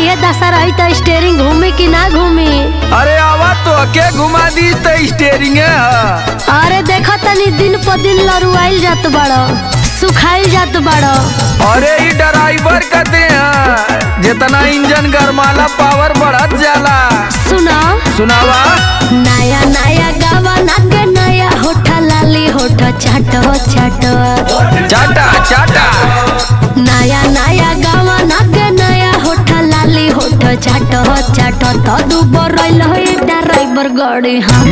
ये दशा रही तो स्टेयरिंग घूमी कि ना घूमी। अरे आवा तो के घुमा दी तो स्टेयरिंग है। अरे देखो तनी दिन पर दिन लरुआइल जात बड़ो, सुखाइल जात बड़ो। अरे ये ड्राइवर कहते हैं जितना इंजन गरमाला पावर बढ़त जाला। सुनावा नया नया गावा नागे नया होठा लाली होठा चाटो चाटो चाटा चाटा। नया नया गावा नागे नया होठा लाली होठा चाटो चाटो तो दुबर रइल हो ड्राइवर गाड़ी हाँ।